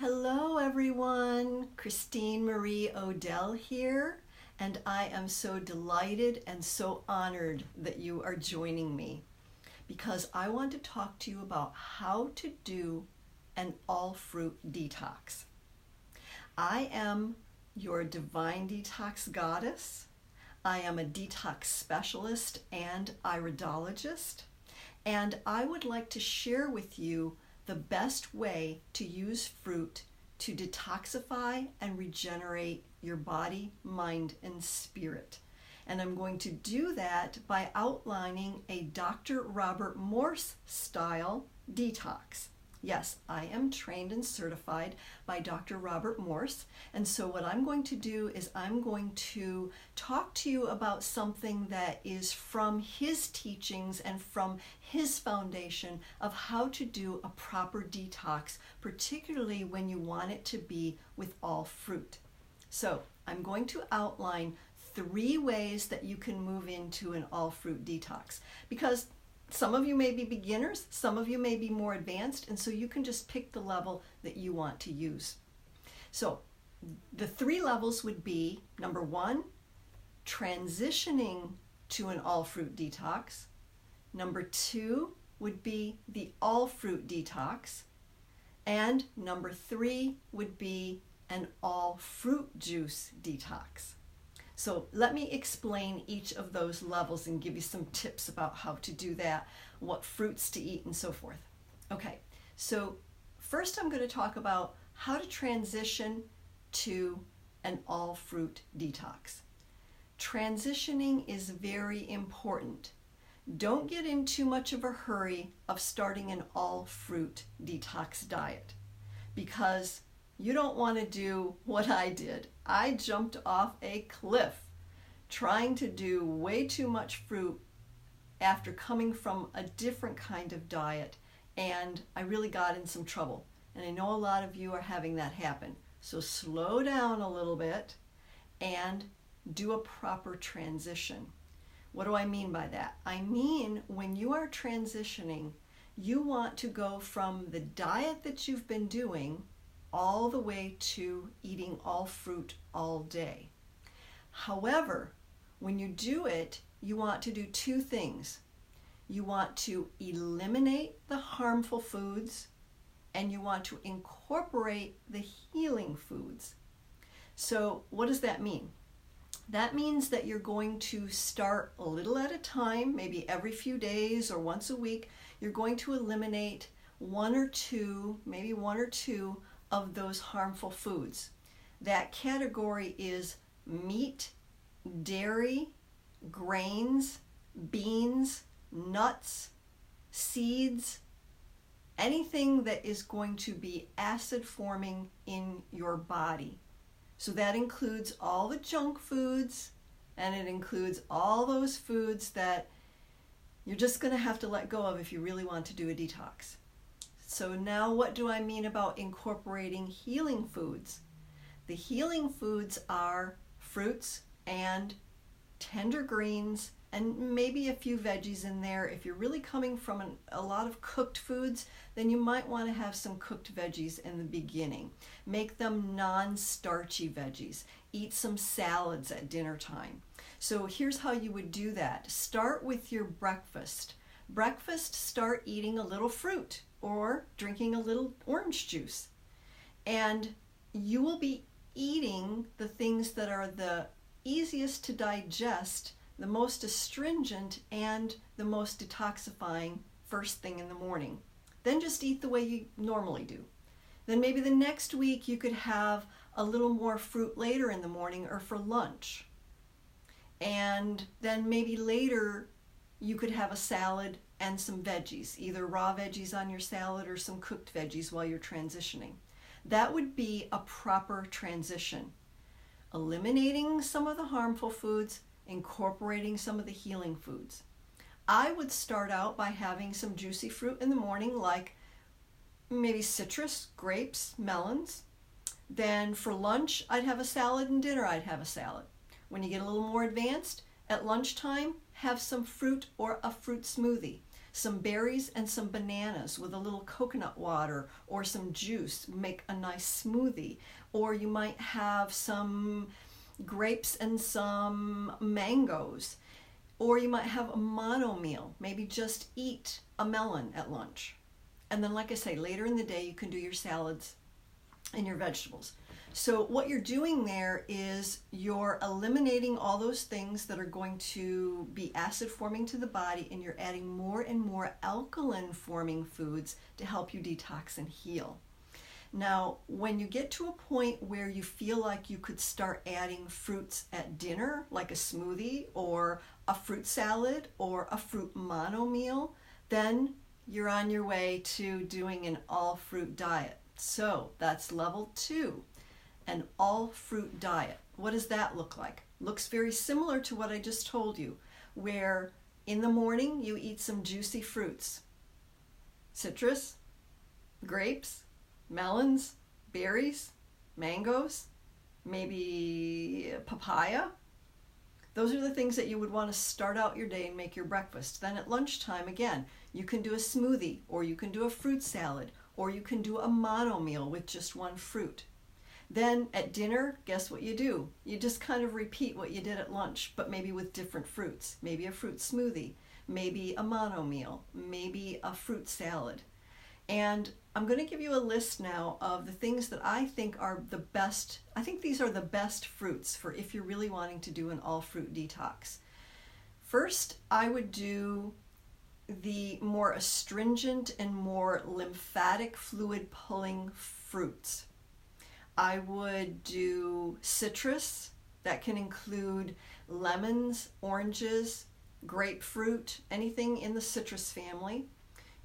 Hello everyone, Christine Marie Odell here, and I am so delighted and so honored that you are joining me because I want to talk to you about how to do an all-fruit detox. I am your Divine Detox Goddess. I am a detox specialist and iridologist, and I would like to share with you the best way to use fruit to detoxify and regenerate your body, mind, and spirit. And I'm going to do that by outlining a Dr. Robert Morse style detox. Yes, I am trained and certified by Dr. Robert Morse. And so what I'm going to do is I'm going to talk to you about something that is from his teachings and from his foundation of how to do a proper detox, particularly when you want it to be with all fruit. So I'm going to outline 3 ways that you can move into an all fruit detox, because some of you may be beginners, some of you may be more advanced, and so you can just pick the level that you want to use. So the 3 levels would be, number 1, transitioning to an all-fruit detox. Number 2 would be the all-fruit detox. And number 3 would be an all-fruit juice detox. So let me explain each of those levels and give you some tips about how to do that, what fruits to eat, and so forth. Okay, so first I'm going to talk about how to transition to an all-fruit detox. Transitioning is very important. Don't get in too much of a hurry of starting an all-fruit detox diet, because you don't want to do what I did. I jumped off a cliff trying to do way too much fruit after coming from a different kind of diet, and I really got in some trouble. And I know a lot of you are having that happen. So slow down a little bit and do a proper transition. What do I mean by that? I mean, when you are transitioning, you want to go from the diet that you've been doing all the way to eating all fruit all day. However, when you do it, you want to do 2 things. You want to eliminate the harmful foods, and you want to incorporate the healing foods. So what does that mean? That means that you're going to start a little at a time, maybe every few days or once a week. You're going to eliminate 1 or 2, maybe 1 or 2 of those harmful foods. That category is meat, dairy, grains, beans, nuts, seeds, anything that is going to be acid forming in your body. So that includes all the junk foods, and it includes all those foods that you're just going to have to let go of if you really want to do a detox. So now what do I mean about incorporating healing foods? The healing foods are fruits and tender greens and maybe a few veggies in there. If you're really coming from a lot of cooked foods, then you might want to have some cooked veggies in the beginning. Make them non-starchy veggies. Eat some salads at dinner time. So here's how you would do that. Start with your breakfast. Breakfast, start eating a little fruit or drinking a little orange juice. And you will be eating the things that are the easiest to digest, the most astringent, and the most detoxifying first thing in the morning. Then just eat the way you normally do. Then maybe the next week you could have a little more fruit later in the morning or for lunch. And then maybe later you could have a salad and some veggies, either raw veggies on your salad or some cooked veggies while you're transitioning. That would be a proper transition. Eliminating some of the harmful foods, incorporating some of the healing foods. I would start out by having some juicy fruit in the morning, like maybe citrus, grapes, melons. Then for lunch, I'd have a salad, and dinner I'd have a salad. When you get a little more advanced, at lunchtime, have some fruit or a fruit smoothie. Some berries and some bananas with a little coconut water or some juice, make a nice smoothie. Or you might have some grapes and some mangoes. Or you might have a mono meal, maybe just eat a melon at lunch. And then, like I say, later in the day you can do your salads and your vegetables. So what you're doing there is you're eliminating all those things that are going to be acid forming to the body, and you're adding more and more alkaline forming foods to help you detox and heal. Now, when you get to a point where you feel like you could start adding fruits at dinner, like a smoothie or a fruit salad or a fruit mono meal, then you're on your way to doing an all-fruit diet. So that's level 2, an all-fruit diet. What does that look like? Looks very similar to what I just told you, where in the morning you eat some juicy fruits. Citrus, grapes, melons, berries, mangoes, maybe papaya. Those are the things that you would want to start out your day and make your breakfast. Then at lunchtime, again, you can do a smoothie, or you can do a fruit salad, or you can do a mono meal with just one fruit. Then at dinner, guess what you do? You just kind of repeat what you did at lunch, but maybe with different fruits. Maybe a fruit smoothie, maybe a mono meal, maybe a fruit salad. And I'm going to give you a list now of the things that I think are the best. I think these are the best fruits for if you're really wanting to do an all-fruit detox. First, I would do the more astringent and more lymphatic fluid pulling fruits. I would do citrus. That can include lemons, oranges, grapefruit, anything in the citrus family.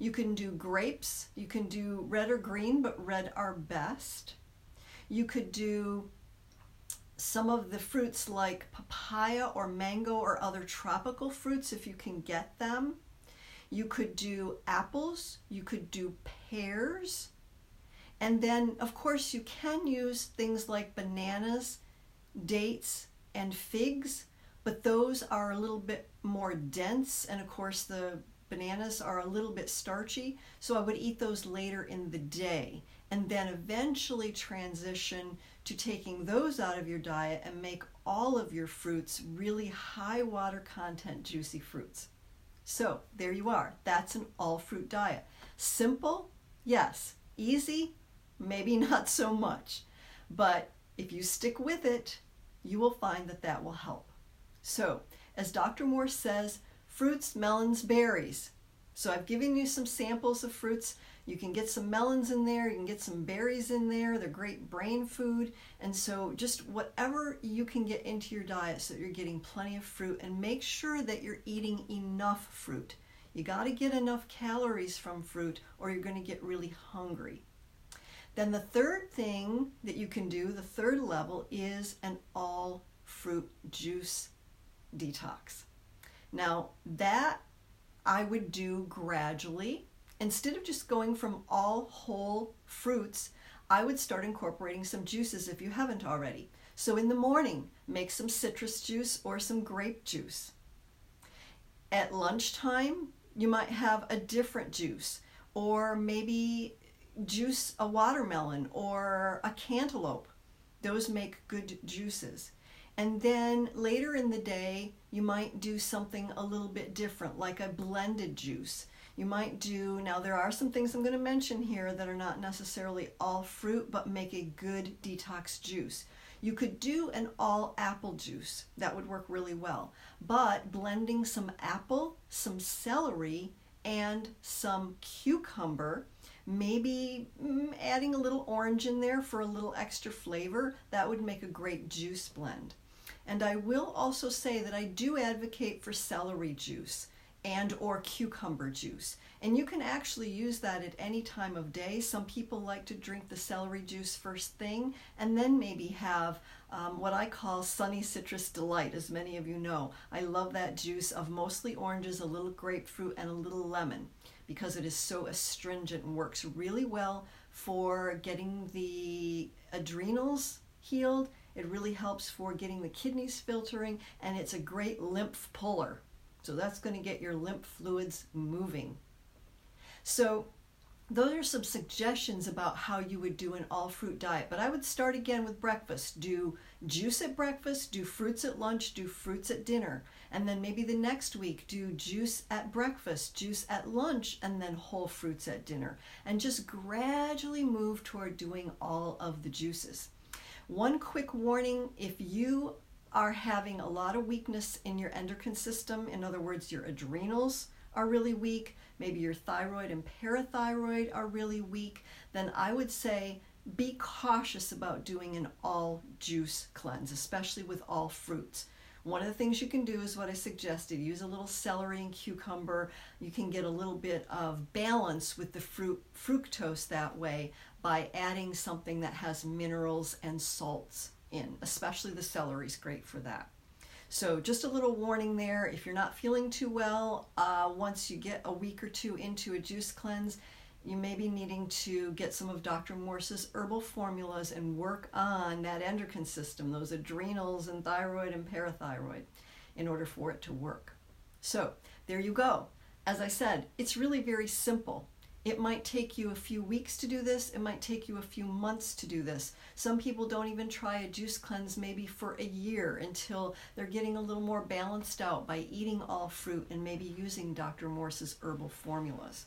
You can do grapes. You can do red or green, but red are best. You could do some of the fruits like papaya or mango or other tropical fruits if you can get them. You could do apples. You could do pears. And then, of course, you can use things like bananas, dates, and figs, but those are a little bit more dense, and of course the bananas are a little bit starchy, so I would eat those later in the day, and then eventually transition to taking those out of your diet and make all of your fruits really high water content juicy fruits. So there you are. That's an all-fruit diet. Simple? Yes. Easy? Maybe not so much. But if you stick with it, you will find that that will help. So, as Dr. Morse says, fruits, melons, berries. So I've given you some samples of fruits. You can get some melons in there, you can get some berries in there. They're great brain food. And so just whatever you can get into your diet so that you're getting plenty of fruit, and make sure that you're eating enough fruit. You got to get enough calories from fruit or you're going to get really hungry. Then the third thing that you can do, the third level, is an all fruit juice detox. Now that I would do gradually. Instead of just going from all whole fruits, I would start incorporating some juices if you haven't already. So in the morning, make some citrus juice or some grape juice. At lunchtime, you might have a different juice, or maybe juice a watermelon or a cantaloupe. Those make good juices. And then later in the day, you might do something a little bit different, like a blended juice. You might do, now there are some things I'm going to mention here that are not necessarily all fruit, but make a good detox juice. You could do an all apple juice. That would work really well. But blending some apple, some celery, and some cucumber, maybe adding a little orange in there for a little extra flavor, that would make a great juice blend. And I will also say that I do advocate for celery juice and or cucumber juice. And you can actually use that at any time of day. Some people like to drink the celery juice first thing and then maybe have what I call sunny citrus delight, as many of you know. I love that juice of mostly oranges, a little grapefruit, and a little lemon because it is so astringent and works really well for getting the adrenals healed. It really helps for getting the kidneys filtering, and it's a great lymph puller. So that's going to get your lymph fluids moving. So those are some suggestions about how you would do an all-fruit diet. But I would start again with breakfast. Do juice at breakfast, do fruits at lunch, do fruits at dinner. And then maybe the next week, do juice at breakfast, juice at lunch, and then whole fruits at dinner. And just gradually move toward doing all of the juices. One quick warning, if you are having a lot of weakness in your endocrine system, in other words, your adrenals are really weak, maybe your thyroid and parathyroid are really weak, then I would say be cautious about doing an all juice cleanse, especially with all fruits. One of the things you can do is what I suggested. Use a little celery and cucumber. You can get a little bit of balance with the fructose that way by adding something that has minerals and salts in. Especially the celery is great for that. So just a little warning there. If you're not feeling too well, once you get a week or two into a juice cleanse, you may be needing to get some of Dr. Morse's herbal formulas and work on that endocrine system, those adrenals and thyroid and parathyroid, in order for it to work. So there you go. As I said, it's really very simple. It might take you a few weeks to do this. It might take you a few months to do this. Some people don't even try a juice cleanse maybe for a year until they're getting a little more balanced out by eating all fruit and maybe using Dr. Morse's herbal formulas.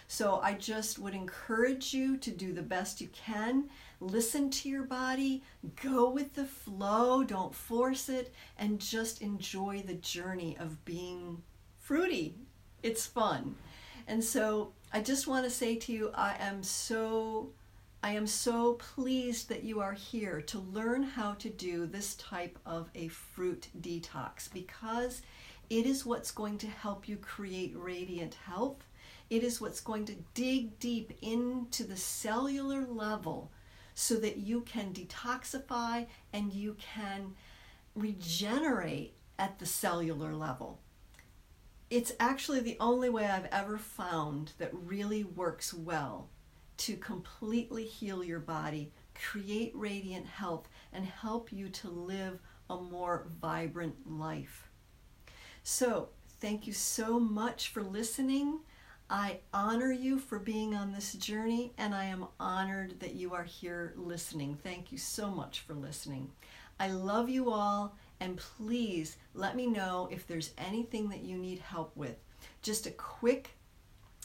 So I just would encourage you to do the best you can. Listen to your body, go with the flow, don't force it, and just enjoy the journey of being fruity. It's fun. And so I just want to say to you, I am so pleased that you are here to learn how to do this type of a fruit detox, because it is what's going to help you create radiant health. It is what's going to dig deep into the cellular level so that you can detoxify and you can regenerate at the cellular level. It's actually the only way I've ever found that really works well to completely heal your body, create radiant health, and help you to live a more vibrant life. So, thank you so much for listening. I honor you for being on this journey, and I am honored that you are here listening. Thank you so much for listening. I love you all, and please let me know if there's anything that you need help with. Just a quick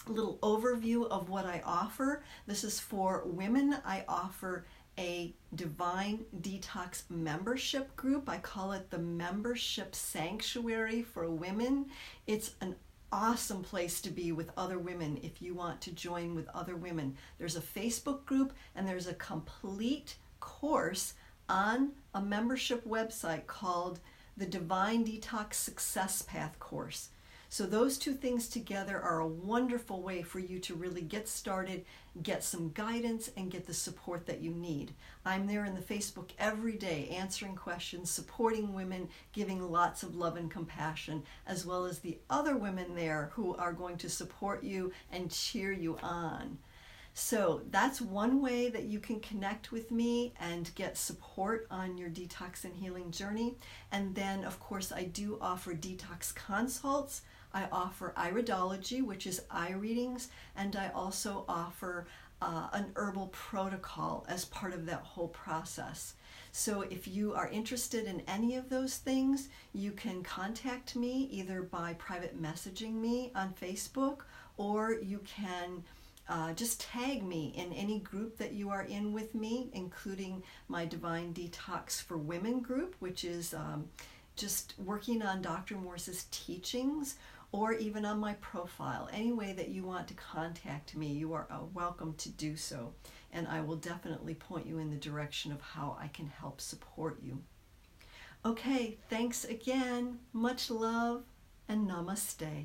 little overview of what I offer. This is for women. I offer a Divine Detox membership group. I call it the Membership Sanctuary for Women. It's an awesome place to be with other women if you want to join with other women. There's a Facebook group and there's a complete course on a membership website called the Divine Detox Success Path course. So those two things together are a wonderful way for you to really get started, get some guidance, and get the support that you need. I'm there in the Facebook every day answering questions, supporting women, giving lots of love and compassion, as well as the other women there who are going to support you and cheer you on. So that's one way that you can connect with me and get support on your detox and healing journey. And then, of course, I do offer detox consults. I offer iridology, which is eye readings, and I also offer an herbal protocol as part of that whole process. So if you are interested in any of those things, you can contact me either by private messaging me on Facebook, or you can just tag me in any group that you are in with me, including my Divine Detox for Women group, which is just working on Dr. Morse's teachings, or even on my profile. Any way that you want to contact me, you are welcome to do so, and I will definitely point you in the direction of how I can help support you. Okay, thanks again, much love, and namaste.